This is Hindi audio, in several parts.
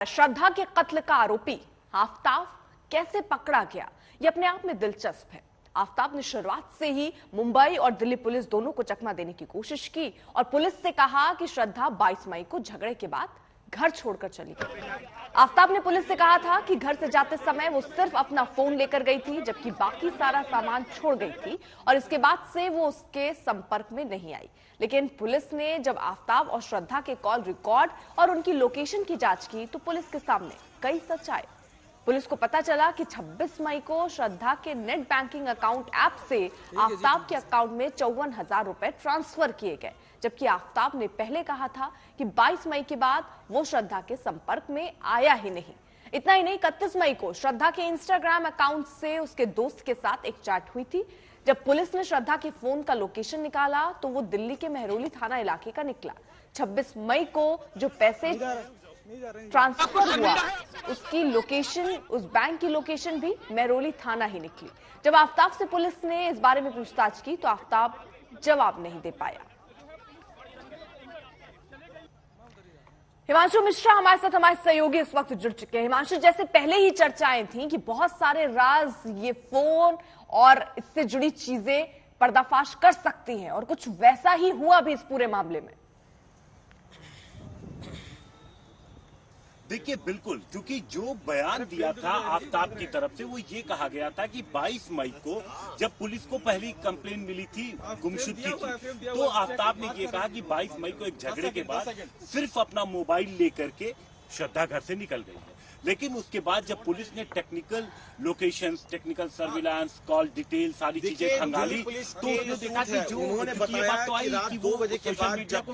श्रद्धा के कत्ल का आरोपी आफताब कैसे पकड़ा गया, ये अपने आप में दिलचस्प है। आफताब ने शुरुआत से ही मुंबई और दिल्ली पुलिस दोनों को चकमा देने की कोशिश की और पुलिस से कहा कि श्रद्धा 22 मई को झगड़े के बाद घर छोड़कर चली गई। आफताब ने पुलिस से कहा था कि घर से जाते समय वो सिर्फ अपना फोन लेकर गई थी, जबकि बाकी सारा सामान छोड़ गई थी और इसके बाद से वो उसके संपर्क में नहीं आई। लेकिन पुलिस ने जब आफताब और श्रद्धा के कॉल रिकॉर्ड और उनकी लोकेशन की जांच की तो पुलिस के सामने कई सच आए। पुलिस को पता चला कि 26 मई को श्रद्धा के नेट बैंकिंग अकाउंट ऐप से आफताब के अकाउंट में 54,000 रुपए ट्रांसफर किए गए, जबकि आफताब ने पहले कहा था कि 22 मई के बाद वो श्रद्धा के संपर्क में आया ही नहीं। इतना ही नहीं, 31 मई को श्रद्धा के इंस्टाग्राम अकाउंट से उसके दोस्त के साथ एक चैट हुई थी। जब पुलिस ने श्रद्धा के फोन का लोकेशन निकाला तो वो दिल्ली के मेहरौली थाना इलाके का निकला। 26 मई को जो पैसे ट्रांसफर हुआ उसकी लोकेशन, उस बैंक की लोकेशन भी मेहरौली थाना ही निकली। जब आफताब से पुलिस ने इस बारे में पूछताछ की तो आफताब जवाब नहीं दे पाया। हिमांशु मिश्रा हमारे साथ, हमारे सहयोगी इस वक्त जुड़ चुके हैं। हिमांशु, जैसे पहले ही चर्चाएं थी कि बहुत सारे राज ये फोन और इससे जुड़ी चीजें पर्दाफाश कर सकती हैं और कुछ वैसा ही हुआ भी इस पूरे मामले में। देखिए, बिल्कुल, क्योंकि जो बयान दिया था आफताब की तरफ से वो ये कहा गया था कि 22 मई को जब पुलिस को पहली कंप्लेन मिली थी गुमशुदगी की, तो आफताब ने ये कहा कि 22 मई को एक झगड़े के बाद सिर्फ अपना मोबाइल लेकर के श्रद्धा घर से निकल गई है। लेकिन उसके बाद जब पुलिस ने technical locations, technical surveillance, call detail सारी चीजें खंगाली तो उसने देखा कि जो ये बात तो आई कि वो सोशल मीडिया को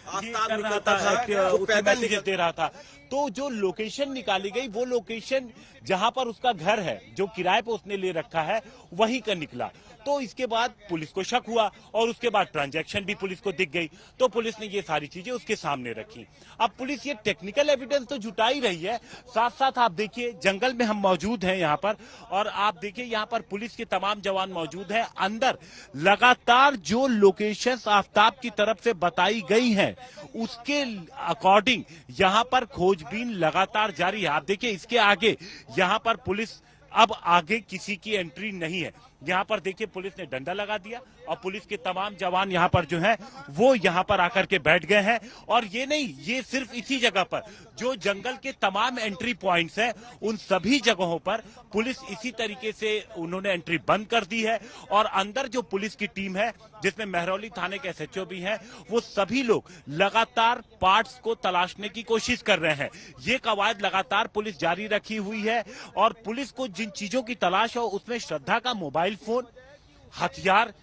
कर रहा था, मैसेजेस दे रहा था, तो जो लोकेशन निकाली गई वो लोकेशन जहां पर उसका घर है, जो किराए पर उसने ले रखा है, वहीं का निकला। तो इसके बाद पुलिस को शक हुआ और उसके बाद ट्रांजैक्शन भी पुलिस को दिख गई, तो पुलिस ने ये सारी चीजें उसके सामने रखी। अब पुलिस ये टेक्निकल एविडेंस तो जुटा ही रही है, साथ साथ आप देखिए जंगल में हम मौजूद हैं यहाँ पर, और आप देखिए यहाँ पर पुलिस के तमाम जवान मौजूद हैं। अंदर लगातार जो लोकेशन आफताब की तरफ से बताई गई है उसके अकॉर्डिंग यहाँ पर खोजबीन लगातार जारी है। आप देखिए इसके आगे यहाँ पर पुलिस, अब आगे किसी की एंट्री नहीं है। यहाँ पर देखिए पुलिस ने डंडा लगा दिया और पुलिस के तमाम जवान यहाँ पर जो हैं वो यहाँ पर आकर के बैठ गए हैं। और ये नहीं, ये सिर्फ इसी जगह पर जो जंगल के तमाम एंट्री पॉइंट्स हैं उन सभी जगहों पर पुलिस इसी तरीके से उन्होंने एंट्री बंद कर दी है। और अंदर जो पुलिस की टीम है जिसमें मेहरौली थाने के SHO भी हैं, वो सभी लोग लगातार पार्ट्स को तलाशने की कोशिश कर रहे हैं। ये कवायद लगातार पुलिस जारी रखी हुई है और पुलिस को जिन चीजों की तलाश हो उसमें श्रद्धा का मोबाइल फोन, हथियार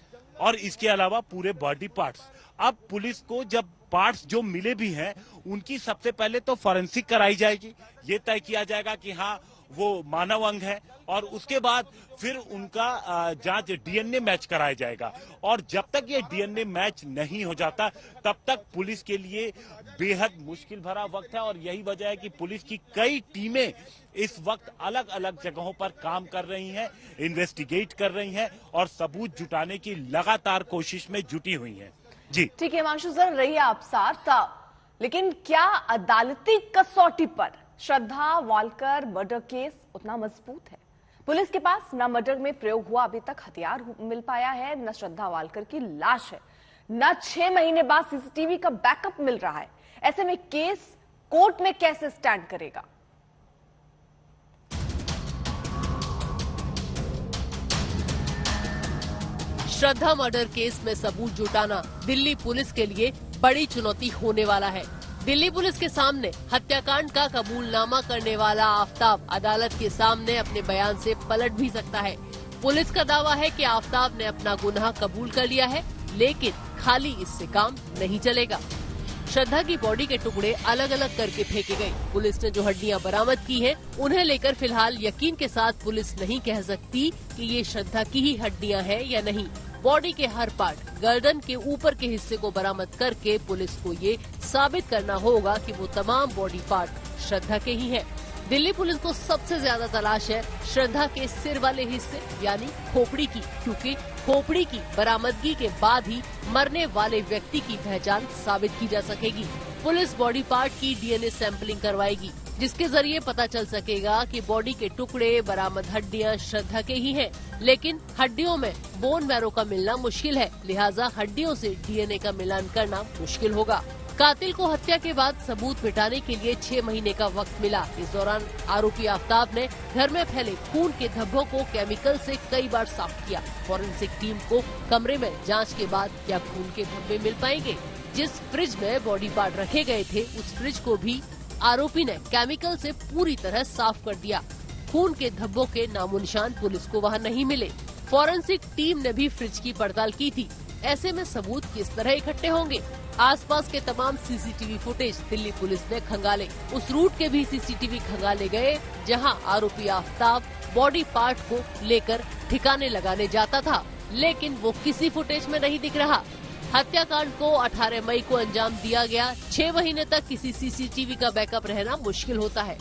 और इसके अलावा पूरे बॉडी पार्ट्स। अब पुलिस को जब पार्ट्स जो मिले भी हैं उनकी सबसे पहले तो फॉरेंसिक कराई जाएगी, ये तय किया जाएगा कि हाँ वो मानव अंग है, और उसके बाद फिर उनका जांच DNA मैच कराया जाएगा। और जब तक ये DNA मैच नहीं हो जाता तब तक पुलिस के लिए बेहद मुश्किल भरा वक्त है। और यही वजह है कि पुलिस की कई टीमें इस वक्त अलग अलग जगहों पर काम कर रही हैं, इन्वेस्टिगेट कर रही हैं और सबूत जुटाने की लगातार कोशिश में जुटी हुई हैं। जी ठीक है हिमांशु सर, रहिए आप साथ। लेकिन क्या अदालती कसौटी पर श्रद्धा वालकर मर्डर केस उतना मजबूत है? पुलिस के पास न मर्डर में प्रयोग हुआ अभी तक हथियार मिल पाया है, न श्रद्धा वालकर की लाश है, न 6 महीने बाद CCTV का बैकअप मिल रहा है। ऐसे में केस कोर्ट में कैसे स्टैंड करेगा? श्रद्धा मर्डर केस में सबूत जुटाना दिल्ली पुलिस के लिए बड़ी चुनौती होने वाला है। दिल्ली पुलिस के सामने हत्याकांड का कबूलनामा करने वाला आफताब अदालत के सामने अपने बयान से पलट भी सकता है। पुलिस का दावा है कि आफताब ने अपना गुनाह कबूल कर लिया है, लेकिन खाली इससे काम नहीं चलेगा। श्रद्धा की बॉडी के टुकड़े अलग अलग करके फेंके गए। पुलिस ने जो हड्डियां बरामद की हैं, उन्हें लेकर फिलहाल यकीन के साथ पुलिस नहीं कह सकती कि ये श्रद्धा की ही हड्डियां हैं या नहीं। बॉडी के हर पार्ट, गर्दन के ऊपर के हिस्से को बरामद करके पुलिस को ये साबित करना होगा कि वो तमाम बॉडी पार्ट श्रद्धा के ही हैं। दिल्ली पुलिस को सबसे ज्यादा तलाश है श्रद्धा के सिर वाले हिस्से यानी खोपड़ी की, क्योंकि खोपड़ी की बरामदगी के बाद ही मरने वाले व्यक्ति की पहचान साबित की जा सकेगी। पुलिस बॉडी पार्ट की DNA सैंपलिंग करवाएगी। जिसके जरिए पता चल सकेगा कि बॉडी के टुकड़े, बरामद हड्डियां श्रद्धा के ही हैं। लेकिन हड्डियों में बोन मैरो का मिलना मुश्किल है, लिहाजा हड्डियों से डीएनए का मिलान करना मुश्किल होगा। कातिल को हत्या के बाद सबूत मिटाने के लिए 6 महीने का वक्त मिला। इस दौरान आरोपी आफ्ताब ने घर में फैले खून के धब्बों को केमिकल से कई बार साफ किया। फॉरेंसिक टीम को कमरे में जांच के बाद क्या खून के धब्बे मिल पाएंगे? जिस फ्रिज में बॉडी पार्ट रखे गए थे, उस फ्रिज को भी आरोपी ने केमिकल से पूरी तरह साफ कर दिया। खून के धब्बों के नामो निशान पुलिस को वहां नहीं मिले। फॉरेंसिक टीम ने भी फ्रिज की पड़ताल की थी। ऐसे में सबूत किस तरह इकट्ठे होंगे? आसपास के तमाम सीसीटीवी फुटेज दिल्ली पुलिस ने खंगाले। उस रूट के भी सीसीटीवी खंगाले गए जहां आरोपी आफ्ताब बॉडी पार्ट को लेकर ठिकाने लगाने जाता था, लेकिन वो किसी फुटेज में नहीं दिख रहा। हत्याकांड को 18 मई को अंजाम दिया गया। 6 महीने तक किसी सीसीटीवी का बैकअप रहना मुश्किल होता है।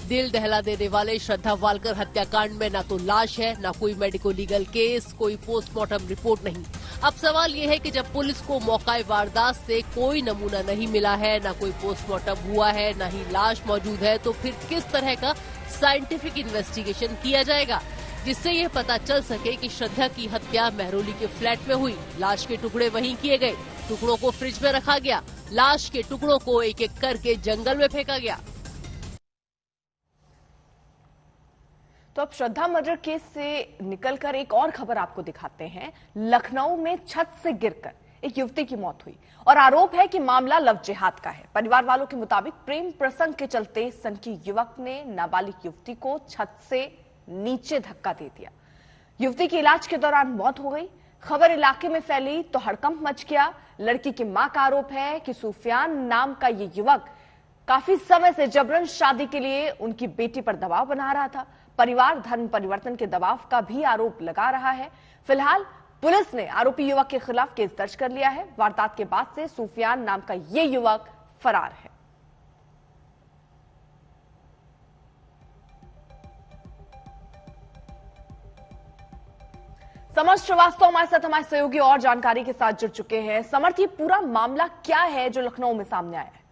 दिल दहला देने वाले श्रद्धा वालकर हत्याकांड में न तो लाश है, न कोई मेडिको लीगल केस, कोई पोस्टमार्टम रिपोर्ट नहीं। अब सवाल ये है कि जब पुलिस को मौका वारदात से कोई नमूना नहीं मिला है, न कोई पोस्टमार्टम हुआ है, न ही लाश मौजूद है, तो फिर किस तरह का साइंटिफिक इन्वेस्टिगेशन किया जाएगा जिससे ये पता चल सके कि श्रद्धा की हत्या मेहरौली के फ्लैट में हुई। लाश के टुकड़े वहीं किए गए, टुकड़ों को फ्रिज में रखा गया, लाश के टुकड़ों को एक एक करके जंगल में फेंका गया। तो अब श्रद्धा मर्डर केस से निकलकर एक और खबर आपको दिखाते हैं। लखनऊ में छत से गिरकर एक युवती की मौत हुई और आरोप है कि मामला लव जिहाद का है। परिवार वालों के मुताबिक प्रेम प्रसंग के चलते सनकी युवक ने नाबालिग युवती को छत से नीचे धक्का दे दिया। युवती की इलाज के दौरान मौत हो गई। खबर इलाके में फैली तो हड़कंप मच गया। लड़की की मां का आरोप है कि सुफियान नाम का ये युवक काफी समय से जबरन शादी के लिए उनकी बेटी पर दबाव बना रहा था। परिवार धर्म परिवर्तन के दबाव का भी आरोप लगा रहा है। फिलहाल पुलिस ने आरोपी युवक के खिलाफ केस दर्ज कर लिया है। वारदात के बाद से सुफियान नाम का ये युवक फरार है। समर्थ श्रीवास्तव हमारे साथ हमारे सहयोगी और जानकारी के साथ जुड़ चुके हैं। समर्थ, ये पूरा मामला क्या है जो लखनऊ में सामने आया है?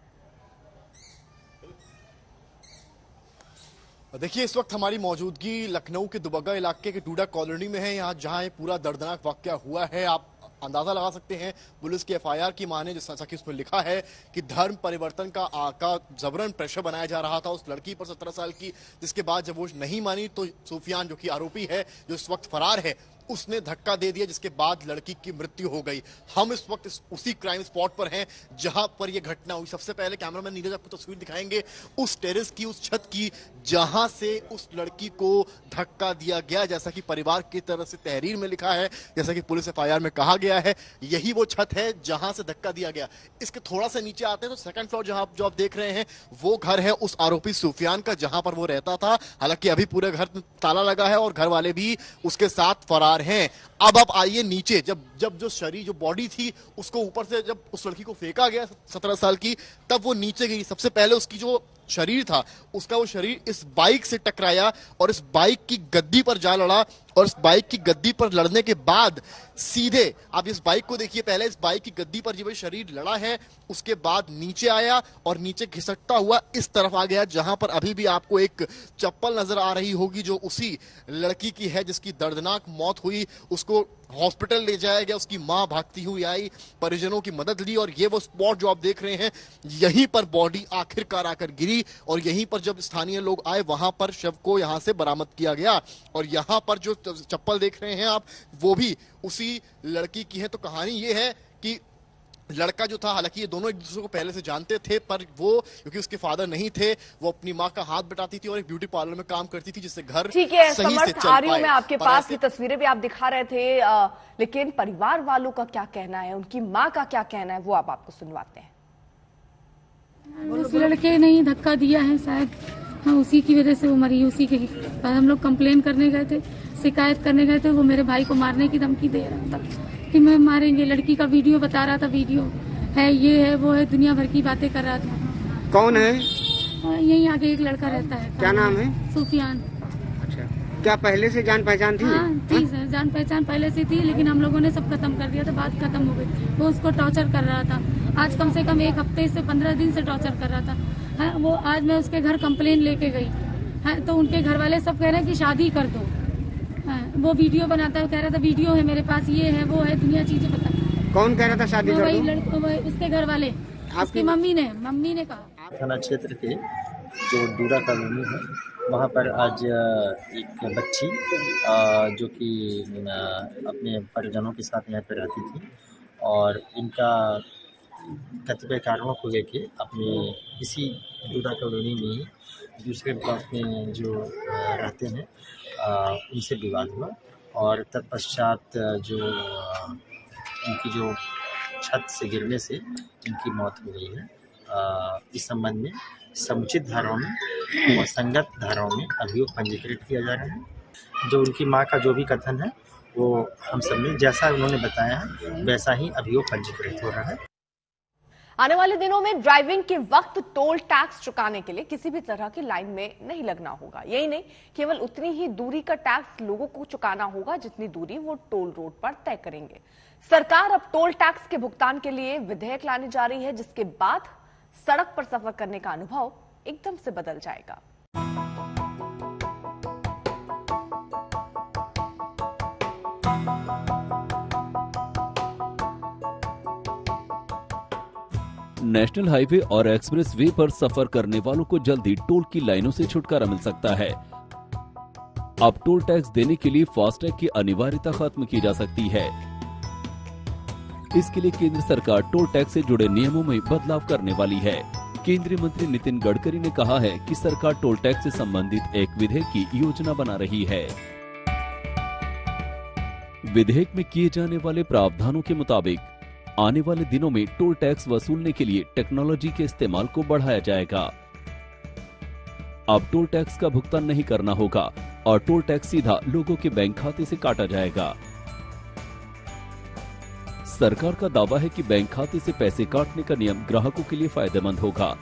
देखिए, इस वक्त हमारी मौजूदगी लखनऊ के दुबग्गा इलाके के डूडा कॉलोनी में है। यहाँ जहाँ ये पूरा दर्दनाक वाकया हुआ है, आप अंदाजा लगा सकते हैं। पुलिस की एफआईआर की माने जैसा कि उसमें लिखा है कि धर्म परिवर्तन का जबरन प्रेशर बनाया जा रहा था उस लड़की पर 17 साल की, जिसके बाद जब वो नहीं मानी तो सुफियान जो कि आरोपी है, जो इस वक्त फरार है, उसने धक्का दे दिया, जिसके बाद लड़की की मृत्यु हो गई। हम इस वक्त उसी क्राइम स्पॉट पर हैं जहां पर यह घटना हुई। सबसे पहले कैमरामैन नीरज आपको तस्वीर दिखाएंगे उस टेरेस की, उस छत की, जहां से उस लड़की को धक्का दिया गया। जैसा कि परिवार की तरफ से तहरीर में लिखा है, जैसा कि पुलिस एफआईआर में कहा गया है, यही वो छत है जहां से धक्का दिया गया। इसके थोड़ा सा नीचे आते हैं तो सेकंड फ्लोर जहां जो आप देख रहे हैं, वो घर है उस आरोपी सुफियान का, जहां पर वो रहता था। हालांकि अभी पूरे घर में ताला लगा है और घर वाले भी उसके साथ फरार हैं। अब आप आइए नीचे। जब जो शरीर, जो बॉडी थी, उसको ऊपर से जब उस लड़की को फेंका गया 17 साल की, तब वो नीचे गिरी। सबसे पहले उसकी जो शरीर था, उसका वो शरीर इस बाइक से टकराया और इस बाइक की गद्दी पर जा लड़ा। और इस बाइक की गद्दी पर लड़ने के बाद सीधे, आप इस बाइक को देखिए, पहले इस बाइक की गद्दी पर जब शरीर लड़ा है, उसके बाद नीचे आया और नीचे घिसटता हुआ इस तरफ आ गया, जहां पर अभी भी आपको एक चप्पल नजर आ रही होगी जो उसी लड़की की है जिसकी दर्दनाक मौत हुई। उसको हॉस्पिटल ले जाया गया, उसकी मां भागती हुई आई, परिजनों की मदद ली और ये वो स्पॉट जो आप देख रहे हैं, यहीं पर बॉडी आखिरकार आकर गिरी और यहीं पर जब स्थानीय लोग आए, वहां पर शव को यहां से बरामद किया गया। और यहां पर जो चप्पल देख रहे हैं आप, वो भी उसी लड़की की है। तो कहानी ये है कि लड़का जो था, हालांकि ये दोनों एक दूसरे को पहले से जानते थे, पर वो क्योंकि उसके फादर नहीं थे, वो अपनी माँ का हाथ बटाती थी और एक ब्यूटी पार्लर में काम करती थी, जिससे घर ठीक है। सही से चल आ रही हूं मैं आपके पाए। पास, की तस्वीरें भी आप दिखा रहे थे, लेकिन परिवार वालों का क्या कहना है, उनकी माँ का क्या कहना है, वो आप आपको सुनवाते हैं। उस लड़के ने ही धक्का दिया है शायद, हाँ, उसी की वजह से वो मरी। उसी के हम लोग कंप्लेन करने गए थे, शिकायत करने गए थे। वो मेरे भाई को मारने की धमकी दे रहा था कि मैं मारेंगे। लड़की का वीडियो बता रहा था, वीडियो है, ये है, वो है, दुनिया भर की बातें कर रहा था। कौन है? यहीं आगे एक लड़का रहता है। क्या नाम है? सुफियान। अच्छा, क्या पहले से जान पहचान थी? हाँ थी सर, जान पहचान पहले से थी, लेकिन हम लोगों ने सब खत्म कर दिया था, बात खत्म हो गई। वो उसको टॉर्चर कर रहा था। आज कम से कम 1 हफ्ते से 15 दिन से टॉर्चर कर रहा था। हाँ, वो आज मैं उसके घर कंप्लेन लेके गई। हाँ, तो उनके घर वाले सब कह रहे हैं कि शादी कर दो। हाँ, वो वीडियो बनाता है, कह रहा था वीडियो है मेरे पास, ये है वो है, दुनिया चीजें पता। कौन कह रहा था शादी कर दो? वही उसके घर वाले, उसकी मम्मी ने कहा। थाना क्षेत्र के जो डूडा कॉलोनी है वहाँ पर आज एक बच्ची जो कि अपने परिजनों के साथ यहाँ पर रहती थी और इनका कतिपय कारणों को लेके अपने इसी डूडा कॉलोनी में दूसरे ब्लॉक में जो रहते हैं उनसे विवाद हुआ और तत्पश्चात जो इनकी जो छत से गिरने से इनकी मौत हो गई है। इस संबंध में समुचित धाराओं में और संगत धाराओं में अभियोग पंजीकृत किया जा रहा है। जो उनकी मां का जो भी कथन है वो हम सब ने जैसा उन्होंने बताया है वैसा ही अभियोग पंजीकृत हो रहा है। आने वाले दिनों में ड्राइविंग के वक्त टोल टैक्स चुकाने के लिए किसी भी तरह की लाइन में नहीं लगना होगा। यही नहीं, केवल उतनी ही दूरी का टैक्स लोगों को चुकाना होगा जितनी दूरी वो टोल रोड पर तय करेंगे। सरकार अब टोल टैक्स के भुगतान के लिए विधेयक लाने जा रही है, जिसके बाद सड़क पर सफर करने का अनुभव एकदम से बदल जाएगा। नेशनल हाईवे और एक्सप्रेस वे पर सफर करने वालों को जल्द ही टोल की लाइनों से छुटकारा मिल सकता है। अब टोल टैक्स देने के लिए फास्टैग की अनिवार्यता खत्म की जा सकती है। इसके लिए केंद्र सरकार टोल टैक्स से जुड़े नियमों में बदलाव करने वाली है। केंद्रीय मंत्री नितिन गडकरी ने कहा है कि सरकार टोल टैक्स से संबंधित एक विधेयक की योजना बना रही है। विधेयक में किए जाने वाले प्रावधानों के मुताबिक आने वाले दिनों में टोल टैक्स वसूलने के लिए टेक्नोलॉजी के इस्तेमाल को बढ़ाया जाएगा। अब टोल टैक्स का भुगतान नहीं करना होगा और टोल टैक्स सीधा लोगों के बैंक खाते से काटा जाएगा। सरकार का दावा है कि बैंक खाते से पैसे काटने का नियम ग्राहकों के लिए फायदेमंद होगा।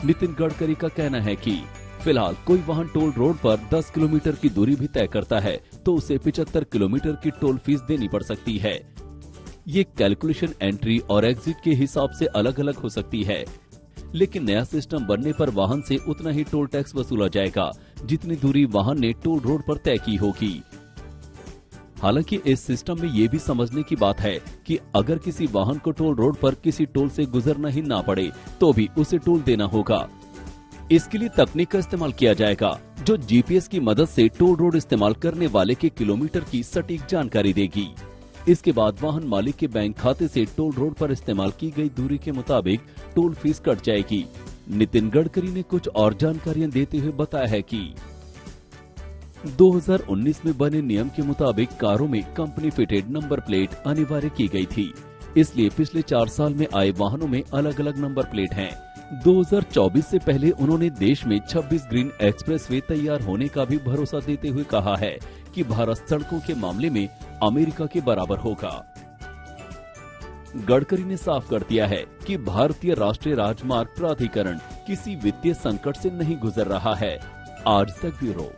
नितिन गडकरी का कहना है कि फिलहाल कोई वाहन टोल रोड पर 10 किलोमीटर की दूरी भी तय करता है तो उसे 75 किलोमीटर की टोल फीस देनी पड़ सकती है। ये कैलकुलेशन एंट्री और एग्जिट के हिसाब से अलग अलग हो सकती है, लेकिन नया सिस्टम बनने पर वाहन से उतना ही टोल टैक्स वसूला जाएगा जितनी दूरी वाहन ने टोल रोड पर तय की होगी। हालांकि इस सिस्टम में ये भी समझने की बात है कि अगर किसी वाहन को टोल रोड पर किसी टोल से गुजरना ही ना पड़े तो भी उसे टोल देना होगा। इसके लिए तकनीक का इस्तेमाल किया जाएगा जो जीपीएस की मदद से टोल रोड इस्तेमाल करने वाले के किलोमीटर की सटीक जानकारी देगी। इसके बाद वाहन मालिक के बैंक खाते से टोल रोड पर इस्तेमाल की गई दूरी के मुताबिक टोल फीस कट जाएगी। नितिन गडकरी ने कुछ और जानकारियां देते हुए बताया है कि 2019 में बने नियम के मुताबिक कारों में कंपनी फिटेड नंबर प्लेट अनिवार्य की गई थी, इसलिए पिछले 4 साल में आए वाहनों में अलग अलग नंबर प्लेट हैं। 2024 से पहले उन्होंने देश में 26 ग्रीन एक्सप्रेस वे तैयार होने का भी भरोसा देते हुए कहा है कि भारत सड़कों के मामले में अमेरिका के बराबर होगा। गडकरी ने साफ कर दिया है कि भारतीय राष्ट्रीय राजमार्ग प्राधिकरण किसी वित्तीय संकट से नहीं गुजर रहा है। आज तक ब्यूरो।